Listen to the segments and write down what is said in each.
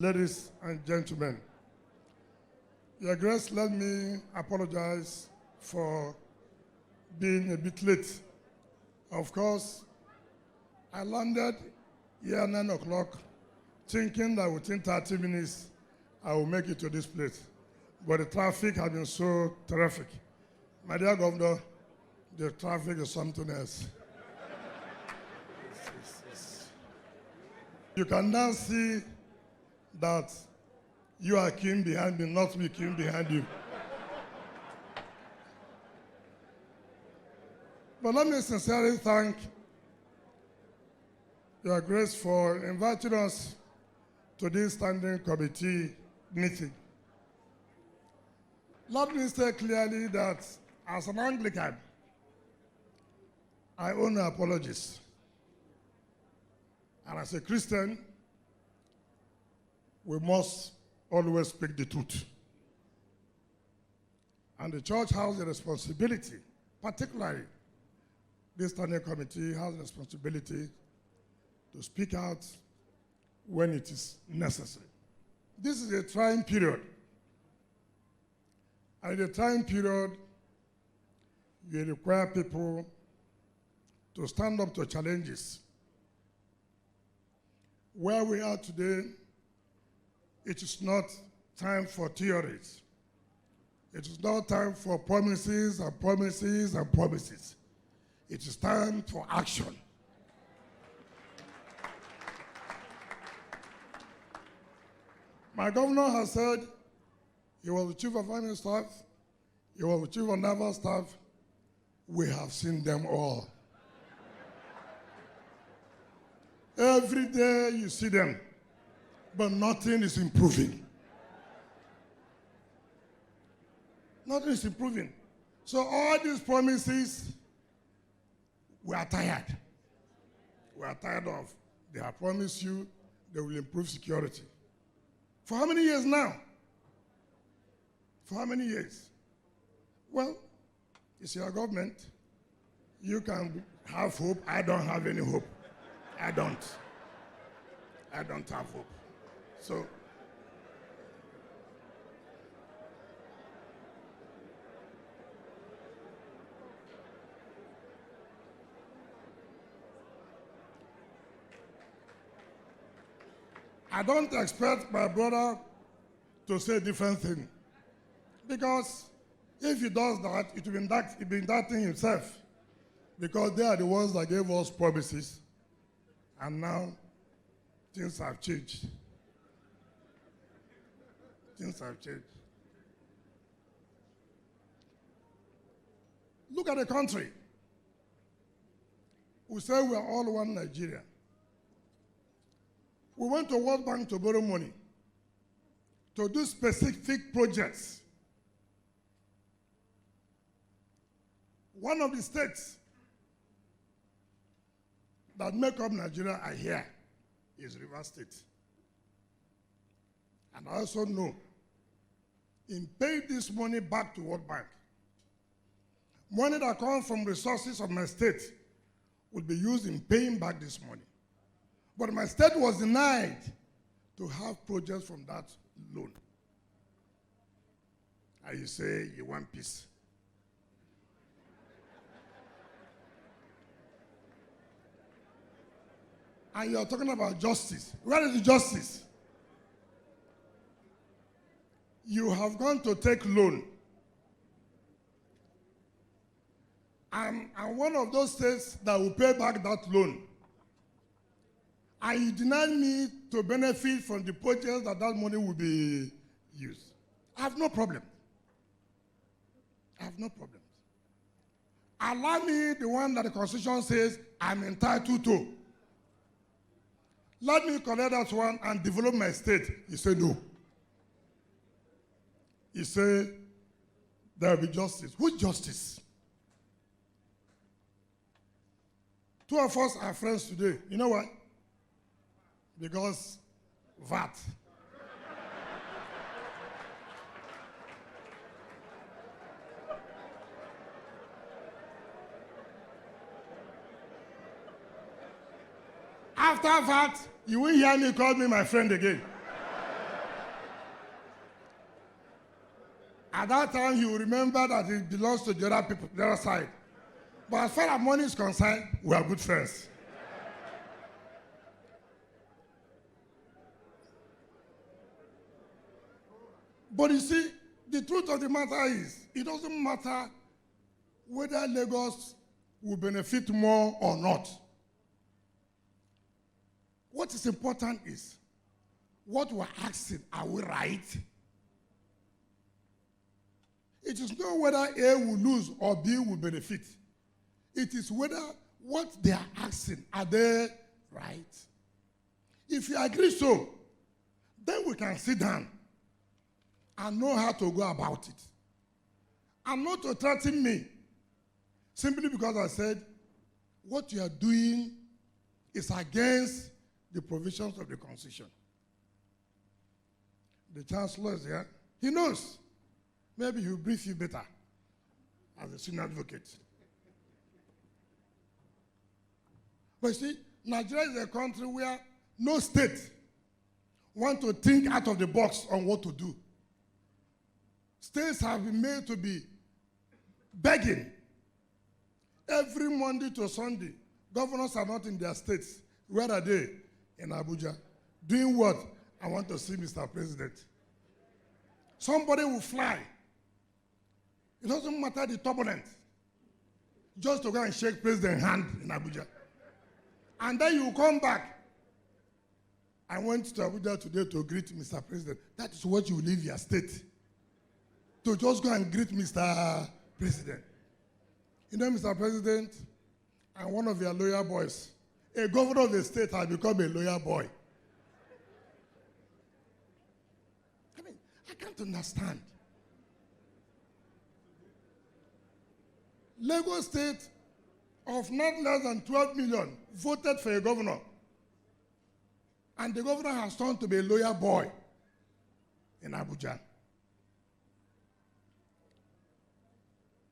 Ladies and gentlemen, Your Grace, let me apologize for being a bit late. Of course, I landed here at 9 o'clock thinking that within 30 minutes I will make it to this place. But the traffic has been so terrific. My dear Governor, the traffic is something else. You can now see that you are king behind me, not me king behind you. But let me sincerely thank Your Grace for inviting us to this standing committee meeting. Let me say clearly that as an Anglican, I owe no apologies. And as a Christian, we must always speak the truth. And the church has a responsibility, particularly this standing committee has a responsibility to speak out when it is necessary. This is a trying period. And in a trying period, you require people to stand up to challenges. Where we are today, it is not time for theories. It is not time for promises and promises and promises. It is time for action. My governor has said he was the chief of army staff, he was the chief of naval staff. We have seen them all. Every day you see them, but nothing is improving. Nothing is improving. So all these promises, we are tired. We are tired of. They have promised you they will improve security. For how many years now? For how many years? Well, it's your government. You can have hope. I don't have any hope. I don't have hope. So, I don't expect my brother to say a different thing. Because if he does that, it will be indicting himself. Because they are the ones that gave us promises. And now, things have changed. Things have changed. Look at the country. We say we are all one Nigeria. We went to World Bank to borrow money to do specific projects. One of the states that make up Nigeria are here is Rivers State. And I also know in paying this money back to World Bank, money that comes from resources of my state will be used in paying back this money. But my state was denied to have projects from that loan. And you say you want peace. And you're talking about justice. Where is the justice? You have gone to take loan. I'm one of those states that will pay back that loan. And you denied me to benefit from the projects that money will be used. I have no problem. I have no problem. Allow me the one that the Constitution says I'm entitled to. Let me collect that one and develop my state. He said no. He said there will be justice. Which justice? Two of us are friends today. You know why? Because VAT. After that, you will hear me call me my friend again. At that time, he will remember that it belongs to the other people, the other side. But as far as money is concerned, we are good friends. But you see, the truth of the matter is, it doesn't matter whether Lagos will benefit more or not. What is important is, what we're asking, are we right? It is not whether A will lose or B will benefit. It is whether what they are asking, are they right? If you agree so, then we can sit down and know how to go about it. And not to threaten me, simply because I said, what you are doing is against the provisions of the Constitution. The Chancellor is here. He knows. Maybe he'll brief you better as a senior advocate. But you see, Nigeria is a country where no state wants to think out of the box on what to do. States have been made to be begging. Every Monday to Sunday, governors are not in their states. Where are they? In Abuja. Doing what? I want to see Mr. President. Somebody will fly. It doesn't matter the turbulence. Just to go and shake President's hand in Abuja. And then you come back. I went to Abuja today to greet Mr. President. That is what you leave your state. To just go and greet Mr. President. You know, Mr. President, I'm one of your lawyer boys. A governor of the state has become a lawyer boy. I mean, I can't understand. Lagos State, of not less than 12 million, voted for a governor. And the governor has turned to be a lawyer boy in Abuja.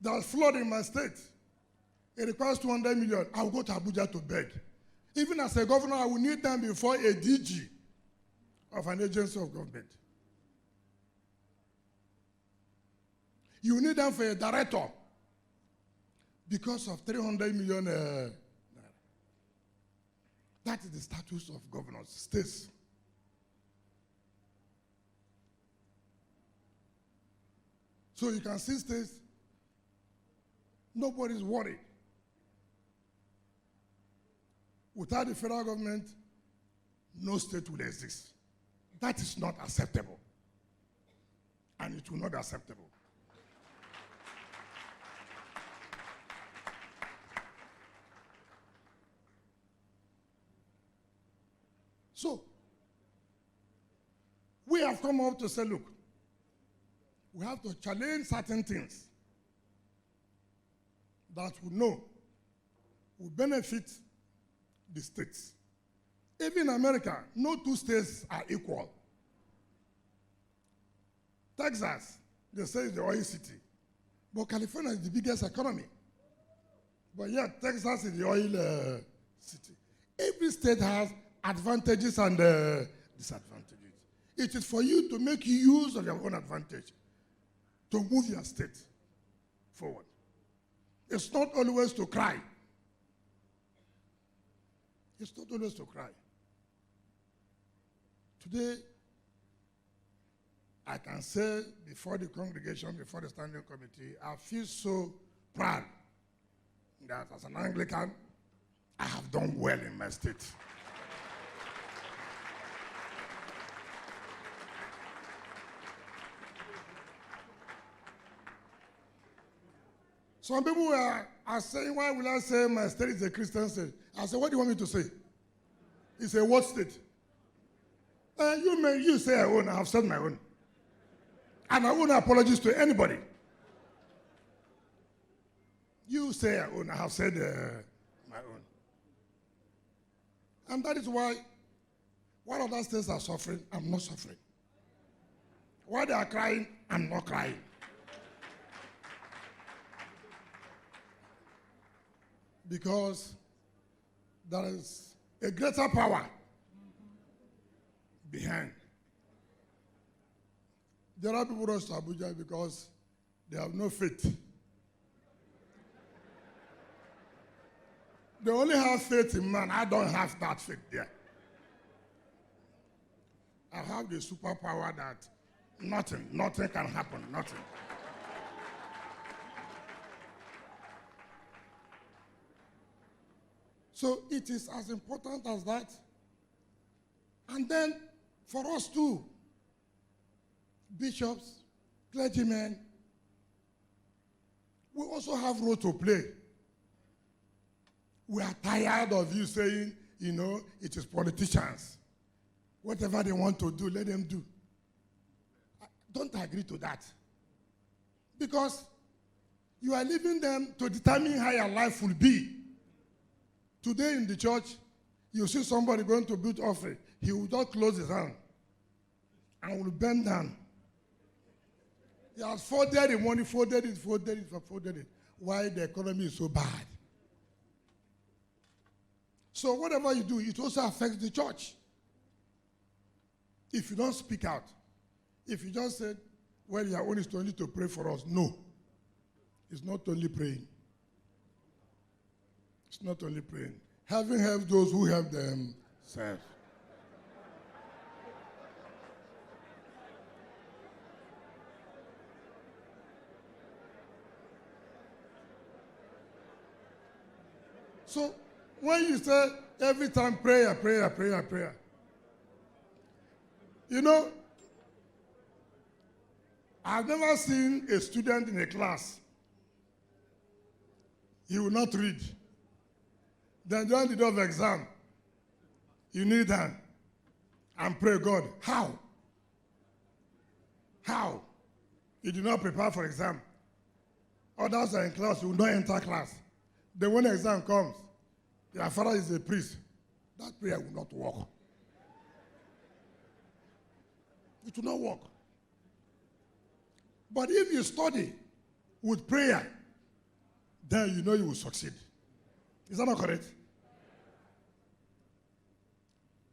There's flood in my state. It requires 200 million. I'll go to Abuja to beg. Even as a governor, I will need them before a DG of an agency of government. You need them for a director because of 300 million. That is the status of governors, states. So you can see states, nobody's worried. Without the federal government, no state will exist. That is not acceptable. And it will not be acceptable. So, we have come up to say, look, we have to challenge certain things that we know will benefit the states. Even in America, no two states are equal. Texas, they say is the oil city, but California is the biggest economy. But yet, Texas is the oil city. Every state has advantages and disadvantages. It is for you to make use of your own advantage to move your state forward. It's not always to cry. It's not always to cry. Today, I can say before the congregation, before the standing committee, I feel so proud that as an Anglican, I have done well in my state. Some people are saying, why will I say my state is a Christian state? I said, what do you want me to say? It's a what state? You say I own, I have said my own. And I won't apologize to anybody. You say I own, I have said my own. And that is why, while other states are suffering, I'm not suffering. While they are crying, I'm not crying. Because there is a greater power behind. There are people rush to Abuja because They have no faith. They only have faith in man. I don't have that faith there. I have the superpower that nothing can happen, nothing. So it is as important as that. And then for us too, bishops, clergymen, we also have role to play. We are tired of you saying, you know, it is politicians. Whatever they want to do, let them do. I don't agree to that. Because you are leaving them to determine how your life will be. Today in the church, you see somebody going to build offering. He will just close his hand and will bend down. He has folded the money, folded it. Why the economy is so bad. So whatever you do, it also affects the church. If you don't speak out, if you just said, well, your own is only to pray for us. No. It's not only praying. It's not only praying. Having helped those who help themselves. So when you say every time prayer, you know, I've never seen a student in a class. He will not read. Then during the day of exam, you kneel down and pray God. How? How? You do not prepare for exam. Others are in class, you will not enter class. Then when the exam comes, your father is a priest. That prayer will not work. It will not work. But if you study with prayer, then you know you will succeed. Is that not correct?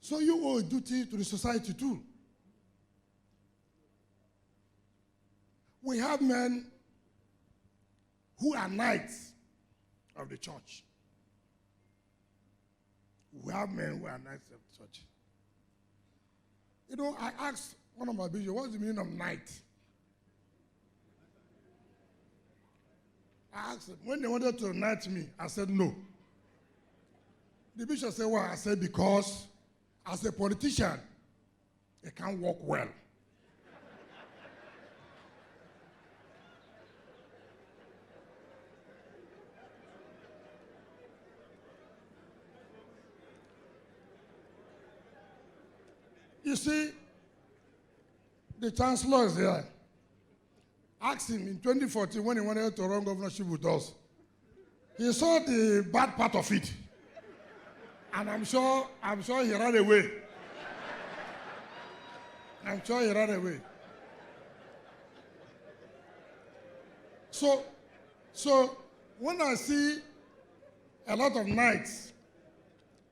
So you owe a duty to the society too. We have men who are knights of the church. We have men who are knights of the church. You know, I asked one of my bishops, what's the meaning of knight? I asked him, when they wanted to knight me, I said no. The bishop said, why? I said, because as a politician, it can't work well. You see, the chancellor is here. Ask him in 2014 when he wanted to run governorship with us. He saw the bad part of it. And I'm sure he ran away. I'm sure he ran away. So when I see a lot of knights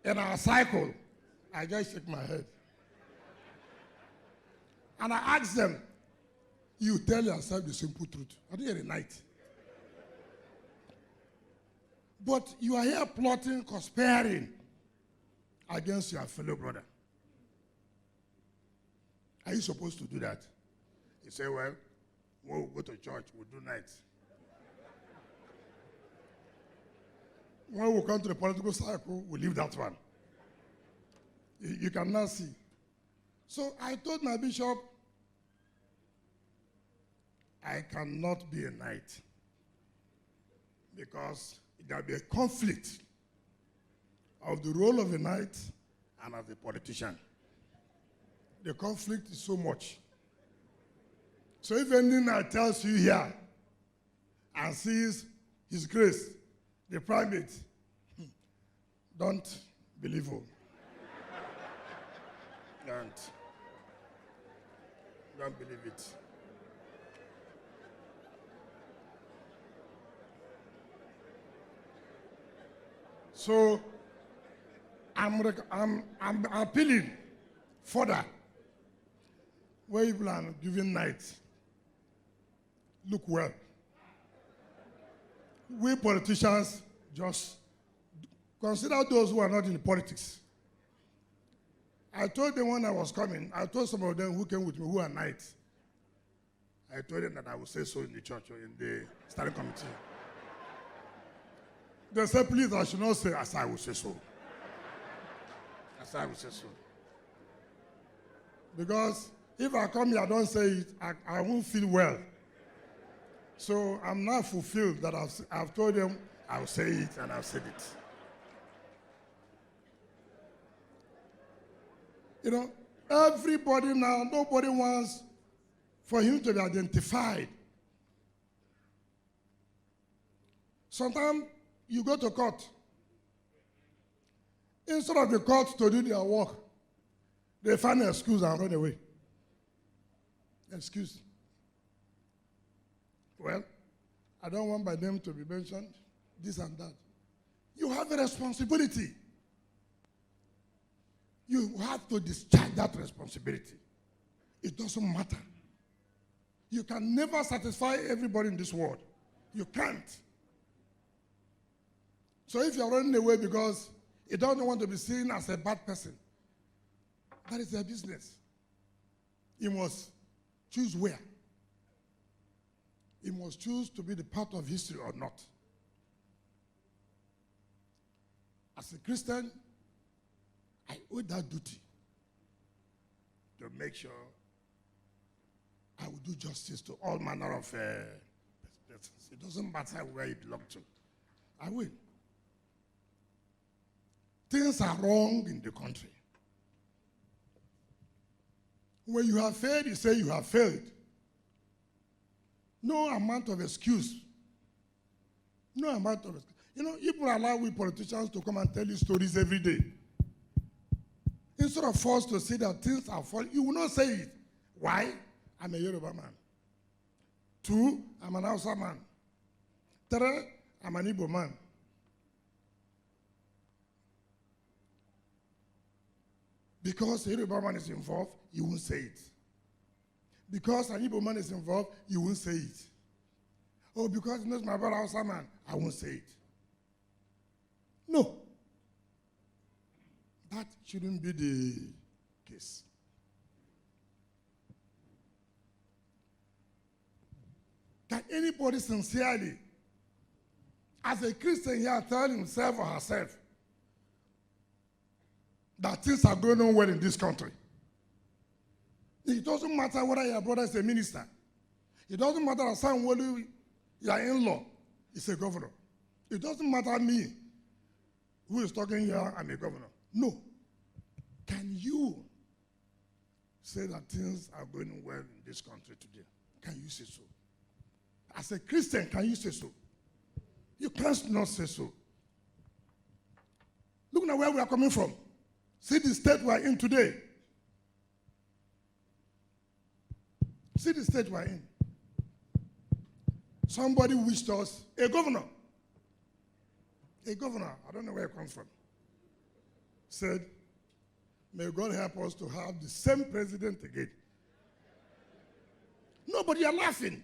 in our cycle, I just shake my head. And I ask them, you tell yourself the simple truth. I think you're a knight. But you are here plotting, conspiring against your fellow brother. Are you supposed to do that? You say, well, when we go to church, we'll do nights. When we come to the political cycle, we leave that one. You cannot see. So I told my bishop, I cannot be a knight because there will be a conflict of the role of a knight and as a politician. The conflict is so much. So if any knight tells you here and sees his grace, the primate, don't believe him. Don't believe it. So I'm appealing further where people are giving night. Look well. we politicians just consider those who are not in politics. I told them when I was coming, I told some of them who came with me who are knights. I told them that I would say so in the church or in the standing committee. They said, please, I should not say as I will say so. As I will say so. Because if I come here, I don't say it, I won't feel well. So I'm not fulfilled that I've told them I'll say it and I've said it. You know, everybody now, nobody wants for him to be identified. Sometimes you go to court. Instead of the court to do their work, they find an excuse and run away. Excuse. Well, I don't want my name to be mentioned, this and that. You have a responsibility. You have to discharge that responsibility. It doesn't matter. You can never satisfy everybody in this world. You can't. So if you're running away because you don't want to be seen as a bad person, that is their business. You must choose where. You must choose to be the part of history or not. As a Christian, I owe that duty to make sure I will do justice to all manner of persons. It doesn't matter where you belong to. I will. Things are wrong in the country. When you have failed, you say you have failed. No amount of excuse. No amount of excuse. You know, people allow we politicians to come and tell you stories every day. Instead of forced to say that things are falling, you will not say it. Why? I'm a Yoruba man. 2, I'm an Hausa man. 3, I'm an Igbo man. Because a Yoruba man is involved, you won't say it. Because an Igbo man is involved, you won't say it. Oh, because he knows my brother Hausa man, I won't say it. No. That shouldn't be the case. Can anybody sincerely, as a Christian here, tell himself or herself that things are going on well in this country? It doesn't matter whether your brother is a minister. It doesn't matter that someone, your in-law, is a governor. It doesn't matter me, who is talking here, I'm a governor. No. Can you say that things are going well in this country today? Can you say so? As a Christian, can you say so? You can't not say so. Look at where we are coming from. See the state we are in today. See the state we are in. Somebody wished us a governor. A governor, I don't know where it comes from, said, may God help us to have the same president again. Nobody are laughing.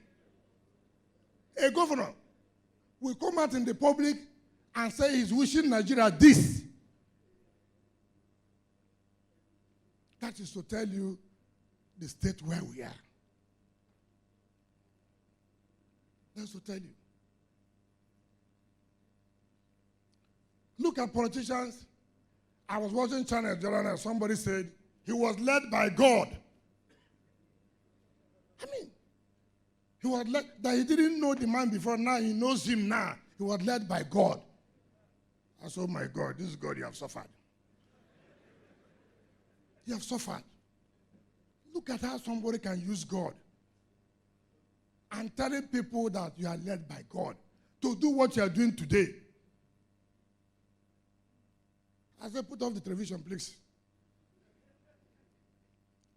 A governor will come out in the public and say he's wishing Nigeria this. That is to tell you the state where we are. That's to tell you. Look at politicians. I was watching Channel Jordan and somebody said he was led by God. I mean, he was led, that he didn't know the man before, now he knows him now. He was led by God. I said, oh my God, this is God, you have suffered. You have suffered. Look at how somebody can use God and telling people that you are led by God to do what you are doing today. I said, put off the television, please.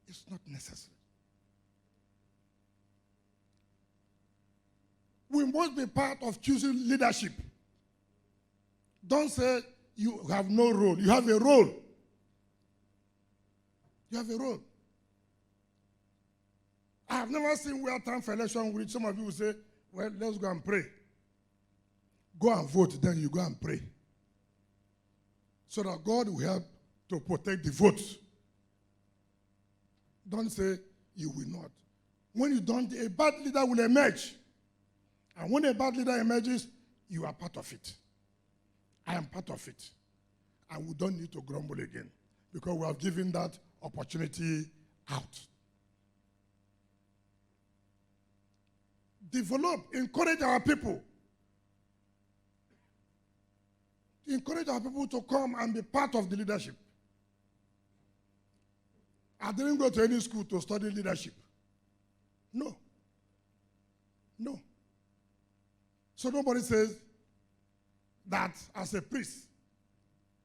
It's not necessary. We must be part of choosing leadership. Don't say you have no role. You have a role. You have a role. I have never seen where time for election which some of you will say, well, let's go and pray. go and vote, then you go and pray. So that God will help to protect the votes. Don't say you will not. When you don't, a bad leader will emerge. And when a bad leader emerges, you are part of it. I am part of it. And we don't need to grumble again because we have given that opportunity out. Develop, encourage our people. Encourage our people to come and be part of the leadership. I didn't go to any school to study leadership. No. No. So nobody says that as a priest,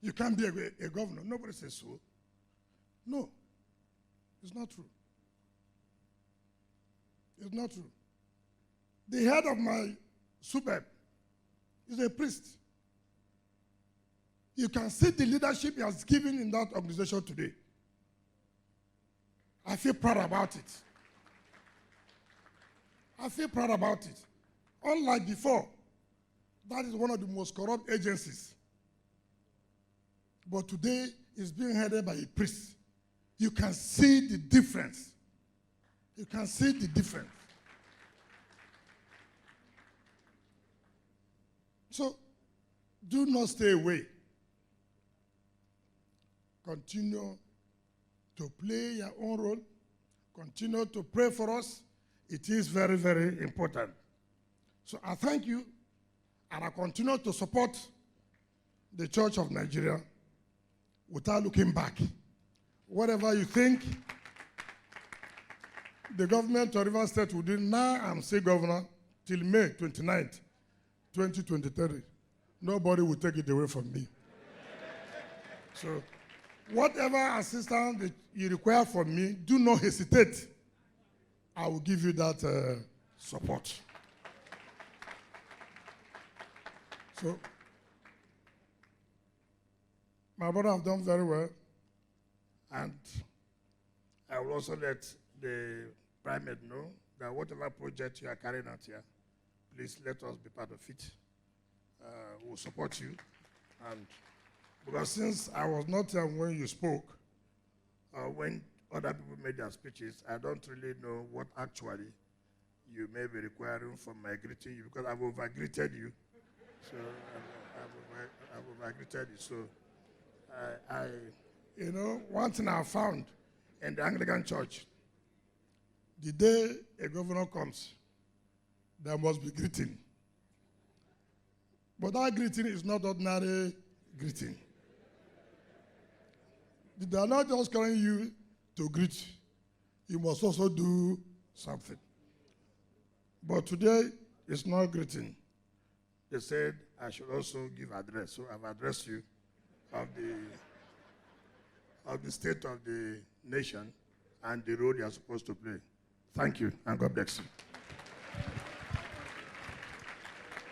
you can't be a governor. Nobody says so. No. It's not true. It's not true. The head of my suburb is a priest. You can see the leadership he has given in that organization today. I feel proud about it. I feel proud about it. Unlike before, that is one of the most corrupt agencies. But today, it's being headed by a priest. You can see the difference. You can see the difference. So, do not stay away. Continue to play your own role. Continue to pray for us. It is very, very important. So I thank you, and I continue to support the Church of Nigeria without looking back. Whatever you think the government of Rivers State will do, now I'm still governor till May 29th, 2023. Nobody will take it away from me. So whatever assistance that you require from me, do not hesitate. I will give you that support. So, my brother have done very well, and I will also let the primate know that whatever project you are carrying out here, please let us be part of it. We'll support you, and because since I was not here when you spoke, when other people made their speeches, I don't really know what actually you may be requiring from my greeting you, because I've over-greeted you. So I've over-greeted you. So you know, one thing I found in the Anglican Church, the day a governor comes, there must be greeting. But that greeting is not ordinary greeting. They are not just calling you to greet. You must also do something. But today, it's not greeting. They said I should also give address. So I've addressed you of the state of the nation and the role you are supposed to play. Thank you, and God bless you.